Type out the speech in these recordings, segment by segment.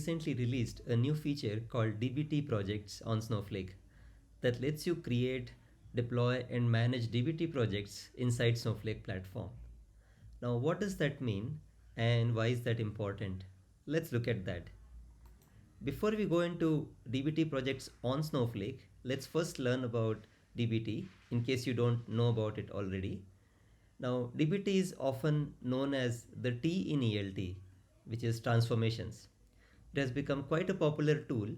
Recently released a new feature called DBT projects on Snowflake that lets you create, deploy, and manage DBT projects inside Snowflake platform. Now, what does that mean and why is that important? Let's look at that. Before we go into DBT projects on Snowflake, let's first learn about DBT in case you don't know about it already. Now, DBT is often known as the T in ELT, which is transformations. It has become quite a popular tool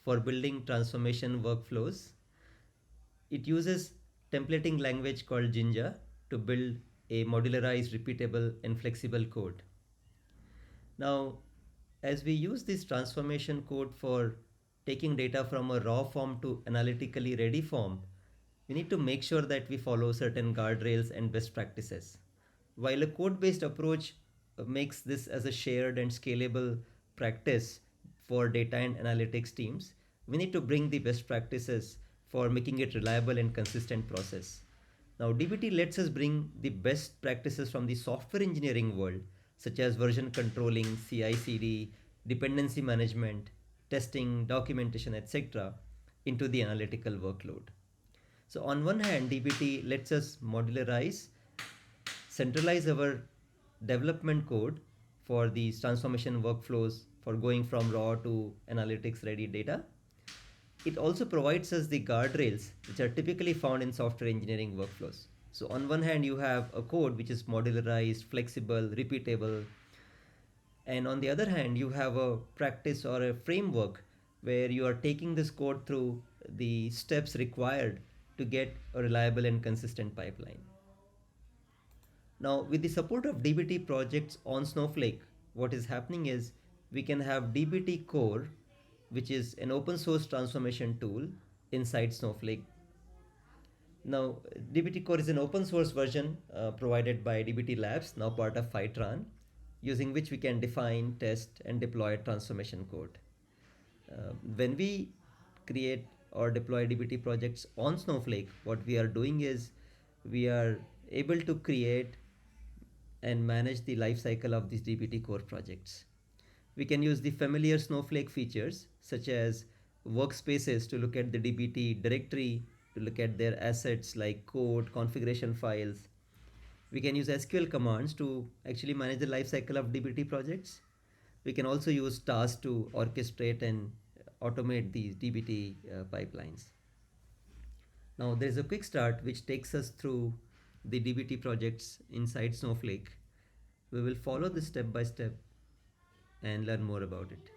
for building transformation workflows. It uses templating language called Jinja to build a modularized, repeatable, and flexible code. Now, as we use this transformation code for taking data from a raw form to analytically ready form, we need to make sure that we follow certain guardrails and best practices. While a code-based approach makes this as a shared and scalable practice for data and analytics teams, we need to bring the best practices for making it reliable and consistent process. Now, DBT lets us bring the best practices from the software engineering world, such as version controlling, CI/CD, dependency management, testing, documentation, etc., into the analytical workload. So, on one hand, DBT lets us modularize, centralize our development code for these transformation workflows for going from raw to analytics ready data. It also provides us the guardrails which are typically found in software engineering workflows. So on one hand, you have a code which is modularized, flexible, repeatable, and on the other hand, you have a practice or a framework where you are taking this code through the steps required to get a reliable and consistent pipeline. Now, with the support of DBT projects on Snowflake, what is happening is we can have DBT Core, which is an open source transformation tool inside Snowflake. Now, DBT Core is an open source version provided by DBT Labs, now part of Fivetran, using which we can define, test, and deploy transformation code. When we create or deploy DBT projects on Snowflake, what we are doing is we are able to create and manage the life cycle of these DBT core projects. We can use the familiar Snowflake features such as workspaces to look at the DBT directory, to look at their assets like code, configuration files. We can use SQL commands to actually manage the life cycle of DBT projects. We can also use tasks to orchestrate and automate these DBT pipelines. Now there is a quick start which takes us through the DBT projects inside Snowflake. We will follow this step by step and learn more about it.